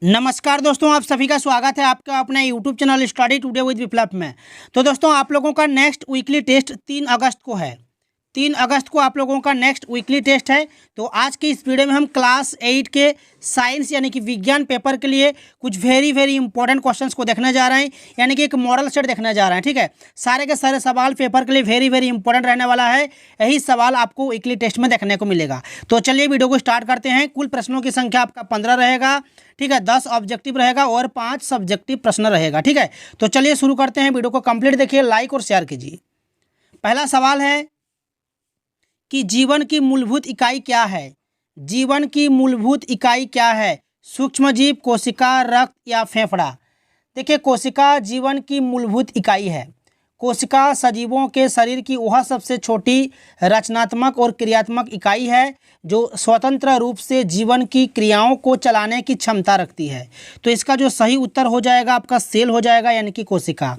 नमस्कार दोस्तों, आप सभी का स्वागत है आपका अपना YouTube channel study today with Viplav में। तो दोस्तों, आप लोगों का नेक्स्ट वीकली टेस्ट 3 अगस्त को है। 3 अगस्त को आप लोगों का नेक्स्ट वीकली टेस्ट है। तो आज के इस वीडियो में हम क्लास 8 के साइंस यानी कि विज्ञान पेपर के लिए कुछ वेरी इंपॉर्टेंट क्वेश्चंस को देखने जा रहे हैं, यानी कि एक मॉडल सेट देखने जा रहे हैं। ठीक है, सारे के सारे सवाल पेपर के लिए वेरी इंपॉर्टेंट रहने वाला है। यही सवाल आपको वीकली टेस्ट में देखने को मिलेगा। तो चलिए वीडियो को स्टार्ट करते हैं। कुल प्रश्नों की संख्या आपका 15 रहेगा। ठीक है, 10 ऑब्जेक्टिव रहेगा और 5 सब्जेक्टिव प्रश्न रहेगा। ठीक है, तो चलिए शुरू करते हैं। वीडियो को कंप्लीट देखिए, लाइक और शेयर कीजिए। पहला सवाल है कि जीवन की मूलभूत इकाई क्या है। जीवन की मूलभूत इकाई क्या है? सूक्ष्मजीव, कोशिका, रक्त या फेफड़ा? देखिए, कोशिका जीवन की मूलभूत इकाई है। कोशिका सजीवों के शरीर की वह सबसे छोटी रचनात्मक और क्रियात्मक इकाई है जो स्वतंत्र रूप से जीवन की क्रियाओं को चलाने की क्षमता रखती है। तो इसका जो सही उत्तर हो जाएगा आपका सेल हो जाएगा, यानी कि कोशिका।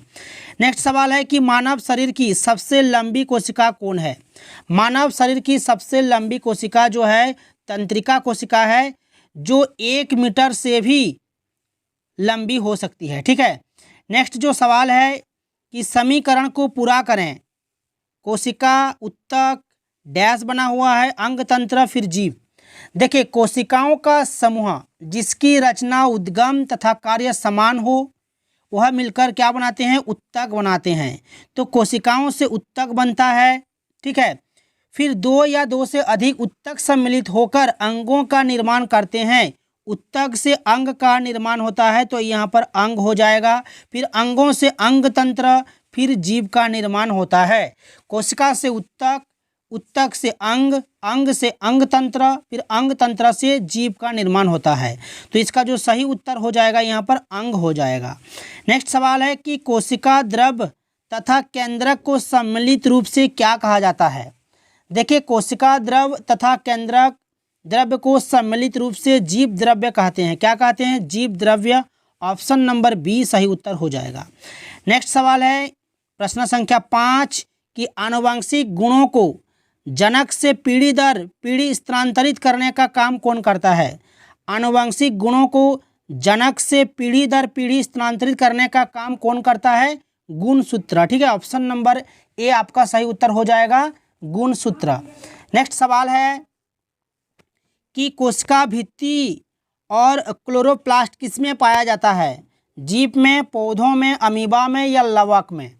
नेक्स्ट सवाल है कि मानव शरीर की सबसे लंबी कोशिका कौन है। मानव शरीर की सबसे लंबी कोशिका जो है तंत्रिका कोशिका है, जो 1 मीटर से भी लंबी हो सकती है। ठीक है, नेक्स्ट जो सवाल है कि समीकरण को पूरा करें। कोशिका, उत्तक, डैश बना हुआ है, अंग तंत्र, फिर जीव। देखिए, कोशिकाओं का समूह जिसकी रचना, उद्गम तथा कार्य समान हो, वह मिलकर क्या बनाते हैं? उत्तक बनाते हैं। तो कोशिकाओं से उत्तक बनता है। ठीक है, फिर 2 या 2 से अधिक उत्तक सम्मिलित होकर अंगों का निर्माण करते हैं। उत्तक से अंग का निर्माण होता है, तो यहाँ पर अंग हो जाएगा। फिर अंगों से अंग तंत्र, फिर जीव का निर्माण होता है। कोशिका से उत्तक, उत्तक से अंग, अंग से अंग तंत्र, फिर अंग तंत्र से जीव का निर्माण होता है। तो इसका जो सही उत्तर हो जाएगा यहाँ पर अंग हो जाएगा। नेक्स्ट सवाल है कि कोशिका द्रव तथा केंद्रक को सम्मिलित रूप से क्या कहा जाता है। देखिए, कोशिका द्रव तथा केंद्रक द्रव्य को सम्मिलित रूप से जीव द्रव्य कहते हैं। क्या कहते हैं? जीव द्रव्य। ऑप्शन नंबर बी सही उत्तर हो जाएगा। नेक्स्ट सवाल है प्रश्न संख्या 5 कि आनुवंशिक गुणों को जनक से पीढ़ी दर पीढ़ी स्थानांतरित करने का काम कौन करता है। आनुवंशिक गुणों को जनक से पीढ़ी दर पीढ़ी स्थानांतरित करने का काम कौन करता है? गुणसूत्र। ठीक है, ऑप्शन नंबर ए आपका सही उत्तर हो जाएगा, गुणसूत्र। नेक्स्ट सवाल है कि कोशिका भित्ति और क्लोरोप्लास्ट किसमें पाया जाता है। जीव में, पौधों में, अमीबा में या लवक में?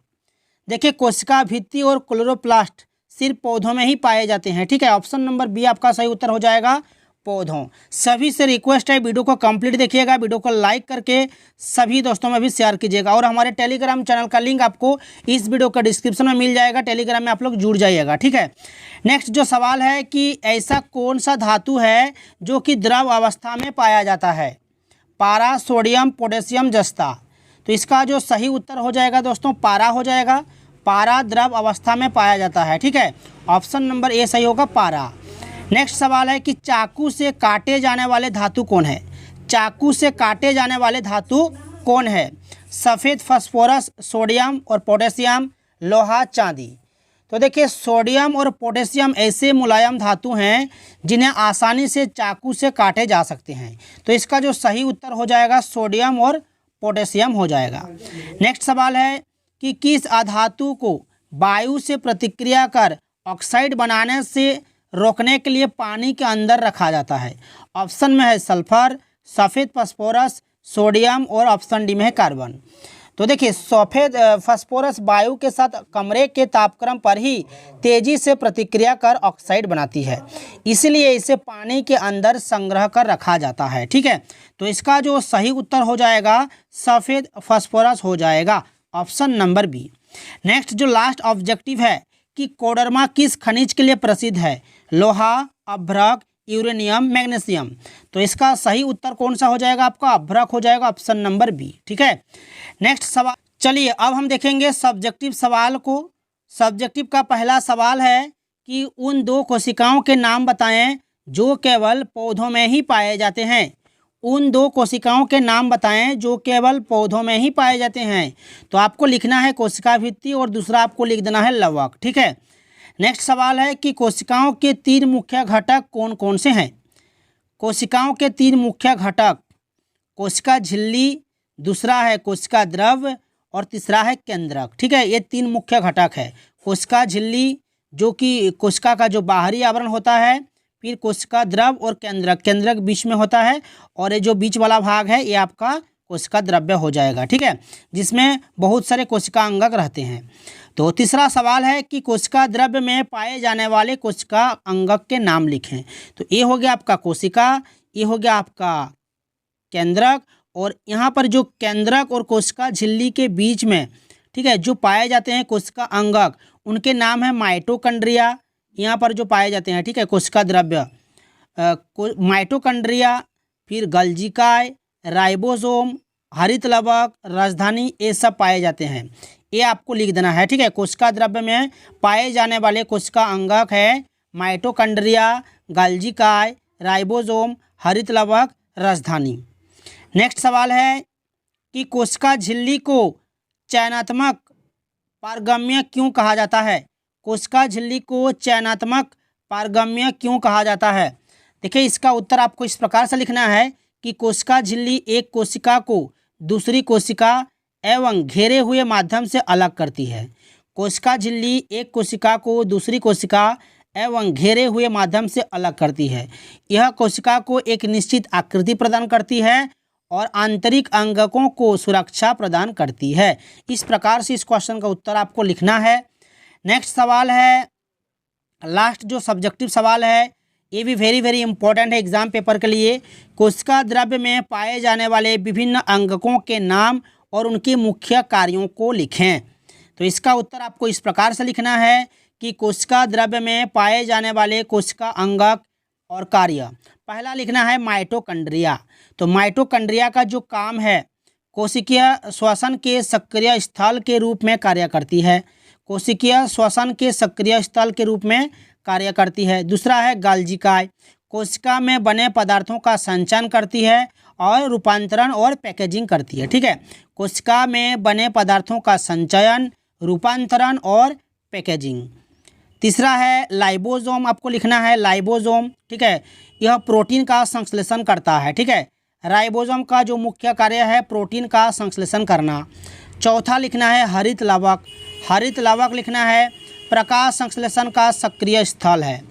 देखिए, कोशिका भित्ति और क्लोरोप्लास्ट सिर्फ पौधों में ही पाए जाते हैं। ठीक है, ऑप्शन नंबर बी आपका सही उत्तर हो जाएगा, पौधों। सभी से रिक्वेस्ट है वीडियो को कंप्लीट देखिएगा, वीडियो को लाइक करके सभी दोस्तों में भी शेयर कीजिएगा। और हमारे टेलीग्राम चैनल का लिंक आपको इस वीडियो का डिस्क्रिप्शन में मिल जाएगा, टेलीग्राम में आप लोग जुड़ जाइएगा। ठीक है, नेक्स्ट जो सवाल है कि ऐसा कौन सा धातु है जो कि द्रव अवस्था में पाया जाता है। पारा, सोडियम, पोटेशियम, जस्ता? तो इसका जो सही उत्तर हो जाएगा दोस्तों पारा हो जाएगा। पारा द्रव अवस्था में पाया जाता है। ठीक है, ऑप्शन नंबर ए सही होगा, पारा। नेक्स्ट सवाल है कि चाकू से काटे जाने वाले धातु कौन है। चाकू से काटे जाने वाले धातु कौन है? सफ़ेद फास्फोरस, सोडियम और पोटेशियम, लोहा, चांदी? तो देखिए, सोडियम और पोटेशियम ऐसे मुलायम धातु हैं जिन्हें आसानी से चाकू से काटे जा सकते हैं। तो इसका जो सही उत्तर हो जाएगा सोडियम और पोटेशियम हो जाएगा। नेक्स्ट सवाल है कि किस अधातु को वायु से प्रतिक्रिया कर ऑक्साइड बनाने से रोकने के लिए पानी के अंदर रखा जाता है। ऑप्शन में है सल्फर, सफ़ेद फास्फोरस, सोडियम और ऑप्शन डी में है कार्बन। तो देखिए, सफ़ेद फास्फोरस वायु के साथ कमरे के तापक्रम पर ही तेजी से प्रतिक्रिया कर ऑक्साइड बनाती है, इसलिए इसे पानी के अंदर संग्रह कर रखा जाता है। ठीक है, तो इसका जो सही उत्तर हो जाएगा सफ़ेद फास्फोरस हो जाएगा, ऑप्शन नंबर बी। नेक्स्ट जो लास्ट ऑब्जेक्टिव है कि कोडरमा किस खनिज के लिए प्रसिद्ध है। लोहा, अभ्रक, यूरेनियम, मैग्नीशियम? तो इसका सही उत्तर कौन सा हो जाएगा आपका? अभ्रक हो जाएगा, ऑप्शन नंबर बी। ठीक है, नेक्स्ट सवाल चलिए अब हम देखेंगे सब्जेक्टिव सवाल को। सब्जेक्टिव का पहला सवाल है कि उन 2 कोशिकाओं के नाम बताएं जो केवल पौधों में ही पाए जाते हैं। उन 2 कोशिकाओं के नाम बताएं जो केवल पौधों में ही पाए जाते हैं। तो आपको लिखना है कोशिका भित्ति और दूसरा आपको लिख देना है लवक। ठीक है, नेक्स्ट सवाल है कि कोशिकाओं के 3 मुख्य घटक कौन कौन से हैं। कोशिकाओं के 3 मुख्य घटक कोशिका झिल्ली, दूसरा है कोशिका द्रव और तीसरा है केंद्रक। ठीक है, ये 3 मुख्य घटक है। कोशिका झिल्ली जो कि कोशिका का जो बाहरी आवरण होता है, फिर कोशिका द्रव और केंद्रक, केंद्रक बीच में होता है, और ये जो बीच वाला भाग है ये आपका कोशिका द्रव्य हो जाएगा। ठीक है, जिसमें बहुत सारे कोशिका अंगक रहते हैं। तो तीसरा सवाल है कि कोशिका द्रव्य में पाए जाने वाले कोशिका अंगक के नाम लिखें। तो ये हो गया आपका कोशिका, ये हो गया आपका केंद्रक, और यहाँ पर जो केंद्रक और कोशिका झिल्ली के बीच में, ठीक है, जो पाए जाते हैं कोशिका अंगक, उनके नाम है माइटोकॉन्ड्रिया। यहाँ पर जो पाए जाते हैं, ठीक है, कोशिका द्रव्य, माइटोकॉन्ड्रिया, फिर गल्जिकाय, राइबोसोम, हरित लवक, राजधानी, ये सब पाए जाते हैं। ये आपको लिख देना है। ठीक है, कोशिका द्रव्य में पाए जाने वाले कोशिका अंगक है माइटोकॉन्ड्रिया, गल्जिकाय, राइबोसोम, हरित लवक, राजधानी। नेक्स्ट सवाल है कि कोशिका झिल्ली को चयनात्मक पारगम्य क्यों कहा जाता है? कोशिका झिल्ली को चयनात्मक पारगम्य क्यों कहा जाता है? देखिए, इसका उत्तर आपको इस प्रकार से लिखना है कि कोशिका झिल्ली एक कोशिका को दूसरी कोशिका एवं घेरे हुए माध्यम से अलग करती है। कोशिका झिल्ली एक कोशिका को दूसरी कोशिका एवं घेरे हुए माध्यम से अलग करती है। यह कोशिका को एक निश्चित आकृति प्रदान करती है और आंतरिक अंगकों को सुरक्षा प्रदान करती है। इस प्रकार से इस क्वेश्चन का उत्तर आपको लिखना है। नेक्स्ट सवाल है, लास्ट जो सब्जेक्टिव सवाल है, ये भी वेरी इंपॉर्टेंट है एग्जाम पेपर के लिए। कोशिका द्रव्य में पाए जाने वाले विभिन्न अंगकों के नाम और उनके मुख्य कार्यों को लिखें। तो इसका उत्तर आपको इस प्रकार से लिखना है कि कोशिका द्रव्य में पाए जाने वाले कोशिका अंगक और कार्य। पहला लिखना है माइटोकॉन्ड्रिया। तो माइटोकॉन्ड्रिया का जो काम है, कोशिकीय श्वसन के सक्रिय स्थल के रूप में कार्य करती है। कोशिकीय श्वसन के सक्रिय स्थल के रूप में कार्य करती है। दूसरा है गल्जिकाय, कोशिका में बने पदार्थों का संचयन करती है और रूपांतरण और पैकेजिंग करती है। ठीक है, कोशिका में बने पदार्थों का संचयन, रूपांतरण और पैकेजिंग। तीसरा है लाइबोसोम, आपको लिखना है लाइबोसोम। ठीक है, यह प्रोटीन का संश्लेषण करता है। ठीक है, राइबोसोम का जो मुख्य कार्य है प्रोटीन का संश्लेषण करना। चौथा लिखना है हरित लवक। हरित लवक लिखना है प्रकाश संश्लेषण का सक्रिय स्थल है।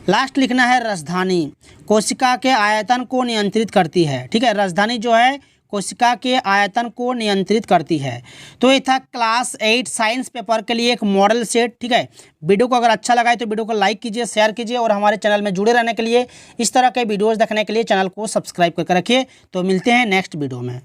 लास्ट लिखना है राजधानी, कोशिका के आयतन को नियंत्रित करती है। ठीक है, राजधानी जो है कोशिका के आयतन को नियंत्रित करती है। तो ये था क्लास 8 साइंस पेपर के लिए एक मॉडल सेट। ठीक है, वीडियो को अगर अच्छा लगा है तो वीडियो को लाइक कीजिए, शेयर कीजिए, और हमारे चैनल में जुड़े रहने के लिए, इस तरह के वीडियोस देखने के लिए चैनल को सब्सक्राइब करके रखिए। तो मिलते हैं नेक्स्ट वीडियो में।